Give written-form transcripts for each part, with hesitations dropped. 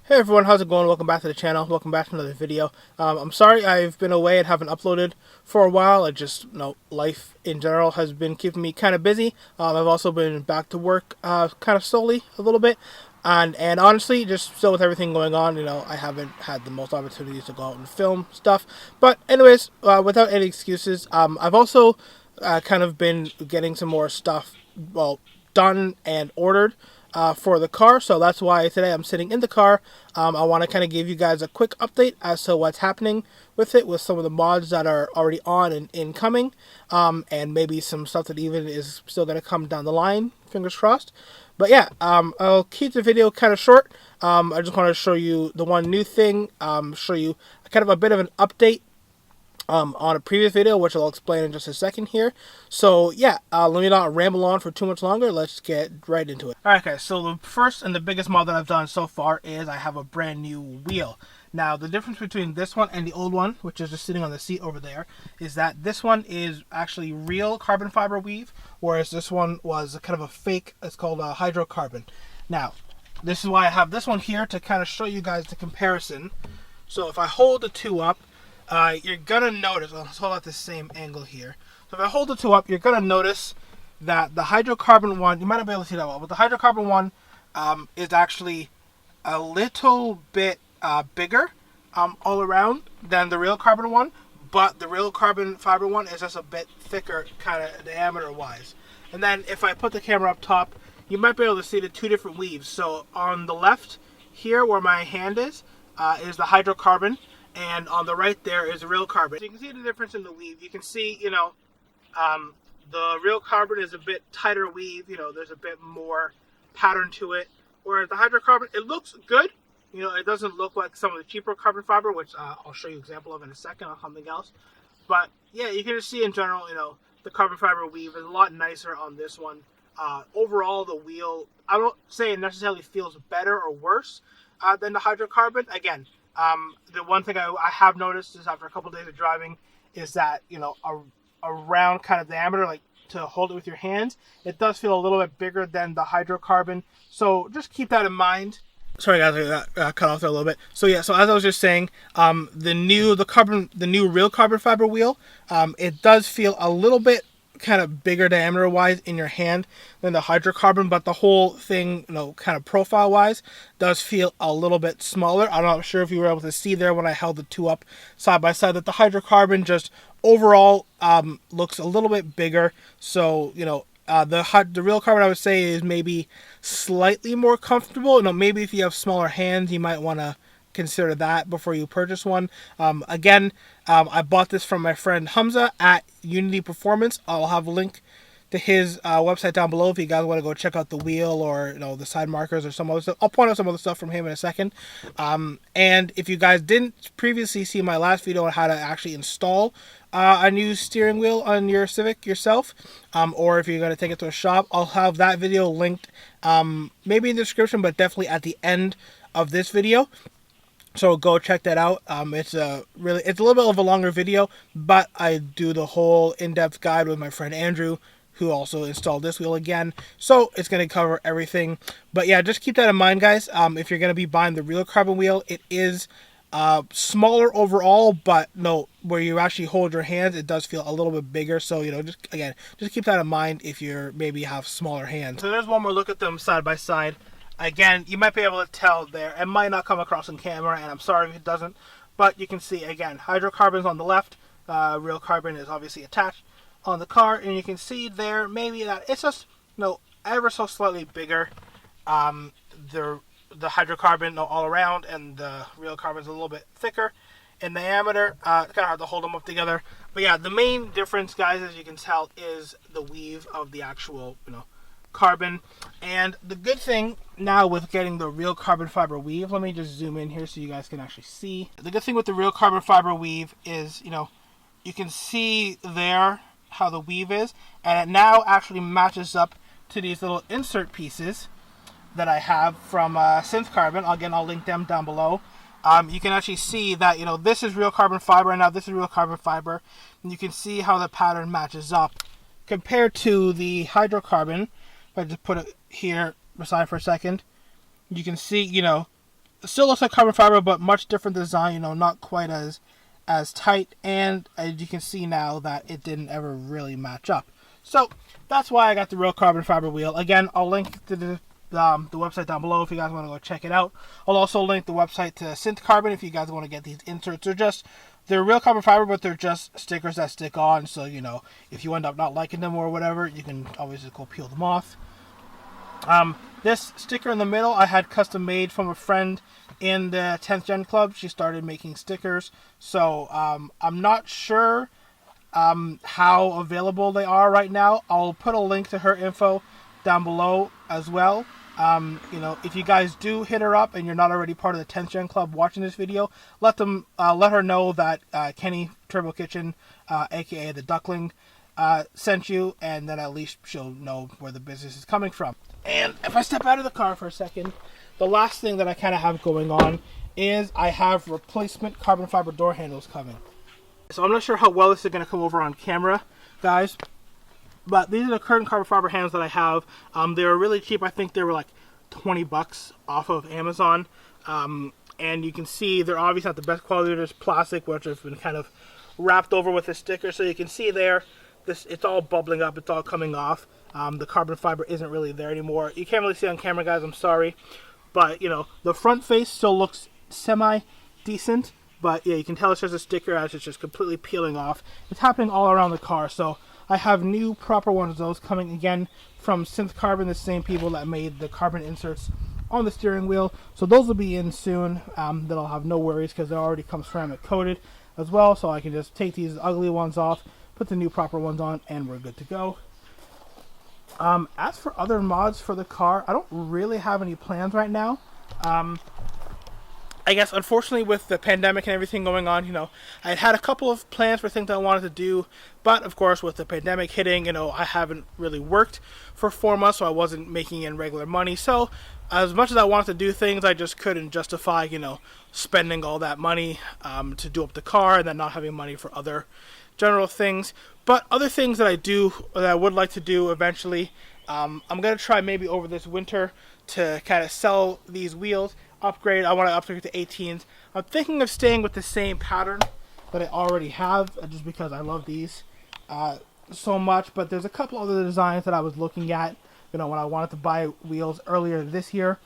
Hey everyone, how's it going? Welcome back to the channel. Welcome back to another video. I'm sorry I've been away and haven't uploaded for a while. Life in general has been keeping me kind of busy. I've also been back to work kind of solely a little bit. And honestly, just still with everything going on, I haven't had the most opportunities to go out and film stuff. But anyways, without any excuses, I've also kind of been getting some more stuff, done and ordered for the car. So that's why today I'm sitting in the car. I want to kind of give you guys a quick update as to what's happening with it, with some of the mods that are already on and incoming, and maybe some stuff that even is still going to come down the line, fingers crossed. But yeah, I'll keep the video kind of short. I just want to show you the one new thing, show you kind of a bit of an update on a previous video, which I'll explain in just a second here. So yeah, let me not ramble on for too much longer. Let's get right into it. Alright guys, so the first and the biggest mod that I've done so far is I have a brand new wheel. Now the difference between this one and the old one, which is just sitting on the seat over there, is that this one is actually real carbon fiber weave, whereas this one was kind of a fake. It's called a Hyrdrocarbon. Now, this is why I have this one here, to kind of show you guys the comparison. So if I hold the two up, you're gonna notice, let's hold at the same angle here. So if I hold the two up, you're gonna notice that the Hyrdrocarbon one, you might not be able to see that well, but the Hyrdrocarbon one is actually a little bit bigger all around than the real carbon one, but the real carbon fiber one is just a bit thicker, kind of diameter wise. And then if I put the camera up top, you might be able to see the two different weaves. So on the left here, where my hand is the Hyrdrocarbon. And on the right there is real carbon. So you can see the difference in the weave. You can see, the real carbon is a bit tighter weave. There's a bit more pattern to it. Whereas the Hyrdrocarbon, it looks good. It doesn't look like some of the cheaper carbon fiber, which I'll show you an example of in a second on something else. But yeah, you can just see in general, the carbon fiber weave is a lot nicer on this one. Overall, the wheel, I don't say it necessarily feels better or worse than the Hyrdrocarbon. Again, the one thing I have noticed is after a couple of days of driving is that, a round kind of diameter, like to hold it with your hands, it does feel a little bit bigger than the Hyrdrocarbon. So just keep that in mind. Sorry guys, I got cut off there a little bit. So yeah, so as I was just saying, the new real carbon fiber wheel, it does feel a little bit kind of bigger diameter wise in your hand than the Hyrdrocarbon, but the whole thing, kind of profile wise, does feel a little bit smaller. I'm not sure if you were able to see there when I held the two up side by side that the Hyrdrocarbon just overall looks a little bit bigger. So the real carbon, I would say, is maybe slightly more comfortable. Maybe if you have smaller hands, you might want to consider that before you purchase one. I bought this from my friend Hamza at Unity Performance. I'll have a link to his website down below if you guys want to go check out the wheel or the side markers or some other stuff. I'll point out some other stuff from him in a second. And if you guys didn't previously see my last video on how to actually install a new steering wheel on your Civic yourself, or if you're going to take it to a shop, I'll have that video linked maybe in the description, but definitely at the end of this video. So go check that out. It's a little bit of a longer video, but I do the whole in-depth guide with my friend Andrew, who also installed this wheel again. So it's going to cover everything. But yeah, just keep that in mind, guys. If you're going to be buying the real carbon wheel, it is smaller overall, but where you actually hold your hands, it does feel a little bit bigger. So, just keep that in mind if you maybe have smaller hands. So there's one more look at them side by side. Again, you might be able to tell there. It might not come across on camera, and I'm sorry if it doesn't. But you can see, again, Hyrdrocarbon's on the left. Real carbon is obviously attached on the car. And you can see there maybe that it's just, ever so slightly bigger. The Hyrdrocarbon all around, and the real carbon's a little bit thicker in diameter. It's kind of hard to hold them up together. But yeah, the main difference, guys, as you can tell, is the weave of the actual, carbon. And the good thing now with getting the real carbon fiber weave, let me just zoom in here so you guys can actually see. The good thing with the real carbon fiber weave is, you can see there how the weave is, and it now actually matches up to these little insert pieces that I have from Synth Carbon. Again, I'll link them down below. You can actually see that, this is real carbon fiber, and now this is real carbon fiber. And you can see how the pattern matches up compared to the Hyrdrocarbon. If I just put it here beside for a second, you can see, it still looks like carbon fiber, but much different design, you know, not quite as tight, and as you can see now that it didn't ever really match up. So that's why I got the real carbon fiber wheel. Again, I'll link to the website down below if you guys want to go check it out. I'll also link the website to Hyrdrocarbon if you guys want to get these inserts. They're real carbon fiber, but they're just stickers that stick on, so you know, if you end up not liking them or whatever, you can always just go peel them off. This sticker in the middle I had custom made from a friend in the 10th Gen Club. She started making stickers, so I'm not sure how available they are right now. I'll put a link to her info down below as well. You know, if you guys do hit her up and you're not already part of the 10th Gen Club watching this video, let her know that Kenny Turbo Kitchen, aka the Duckling, sent you, and then at least she'll know where the business is coming from. And if I step out of the car for a second, the last thing that I kind of have going on is I have replacement carbon fiber door handles coming. So I'm not sure how well this is going to come over on camera, guys, but these are the current carbon fiber handles that I have. They were really cheap. I think they were like 20 bucks off of Amazon. And you can see they're obviously not the best quality. There's plastic, which has been kind of wrapped over with a sticker. So you can see there, it's all bubbling up. It's all coming off. The carbon fiber isn't really there anymore. You can't really see on camera, guys. I'm sorry. But, you know, the front face still looks semi-decent. But, yeah, you can tell it's just a sticker as it's just completely peeling off. It's happening all around the car. So I have new proper ones of those coming again from Hyrdrocarbon, the same people that made the carbon inserts on the steering wheel. So those will be in soon. That I'll have no worries because they already come ceramic coated as well. So I can just take these ugly ones off, put the new proper ones on, and we're good to go. As for other mods for the car, I don't really have any plans right now. I guess, unfortunately, with the pandemic and everything going on, you know, I had a couple of plans for things I wanted to do, but, of course, with the pandemic hitting, you know, I haven't really worked for 4 months, so I wasn't making in regular money, so as much as I wanted to do things, I just couldn't justify, you know, spending all that money to do up the car and then not having money for other general things. But other things that I would like to do eventually, I'm going to try maybe over this winter to kind of sell these wheels, upgrade. I want to upgrade to 18s. I'm thinking of staying with the same pattern that I already have, just because I love these so much. But there's a couple other designs that I was looking at, you know, when I wanted to buy wheels earlier this year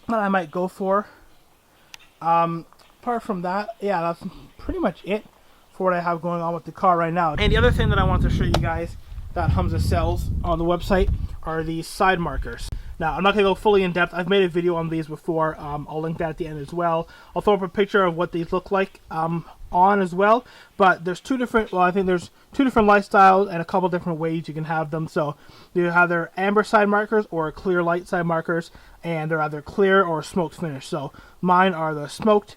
that I might go for. Apart from that, yeah, that's pretty much it for what I have going on with the car right now. And the other thing that I want to show you guys that Hamza sells on the website are these side markers. Now, I'm not going to go fully in depth. I've made a video on these before. I'll link that at the end as well. I'll throw up a picture of what these look like on as well. But there's two different lifestyles and a couple different ways you can have them. So you have their amber side markers or clear light side markers, and they're either clear or smoked finish. So mine are the smoked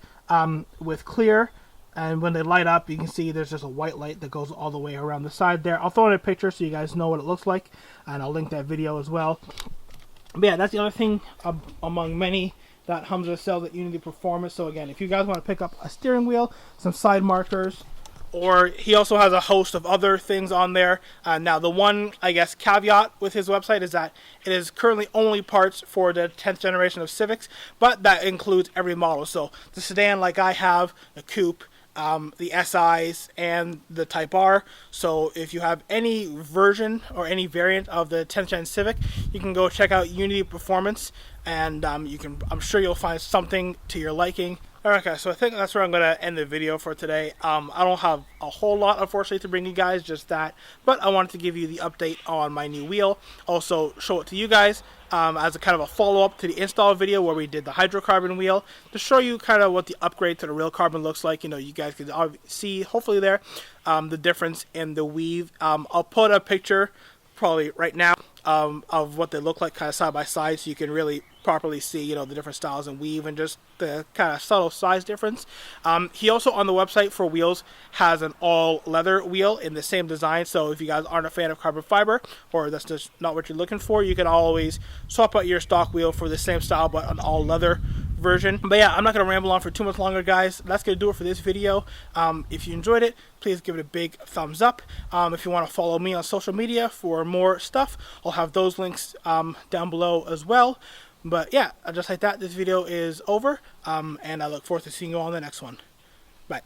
with clear. And when they light up, you can see there's just a white light that goes all the way around the side there. I'll throw in a picture so you guys know what it looks like, and I'll link that video as well. But yeah, that's the other thing among many that Hamza sells at Unity Performance. So again, if you guys want to pick up a steering wheel, some side markers, or he also has a host of other things on there. Now, the one, I guess, caveat with his website is that it is currently only parts for the 10th generation of Civics, but that includes every model. So the sedan like I have, the coupe, the SIs, and the Type R. So if you have any version or any variant of the 10th Gen Civic, you can go check out Unity Performance, and I'm sure you'll find something to your liking. Alright guys, so I think that's where I'm going to end the video for today. I don't have a whole lot, unfortunately, to bring you guys, just that. But I wanted to give you the update on my new wheel. Also, show it to you guys as a kind of a follow-up to the install video where we did the Hyrdrocarbon wheel. To show you kind of what the upgrade to the real carbon looks like. You know, you guys can see, hopefully there, the difference in the weave. I'll put a picture, probably right now, of what they look like kind of side by side, so you can really properly see, you know, the different styles and weave and just the kind of subtle size difference. He also on the website for wheels has an all leather wheel in the same design, so if you guys aren't a fan of carbon fiber or that's just not what you're looking for, you can always swap out your stock wheel for the same style but an all leather version. But yeah, I'm not going to ramble on for too much longer, guys. That's going to do it for this video. If you enjoyed it, please give it a big thumbs up. If you want to follow me on social media for more stuff, I'll have those links down below as well. But yeah, just like that, this video is over, and I look forward to seeing you all in the next one. Bye.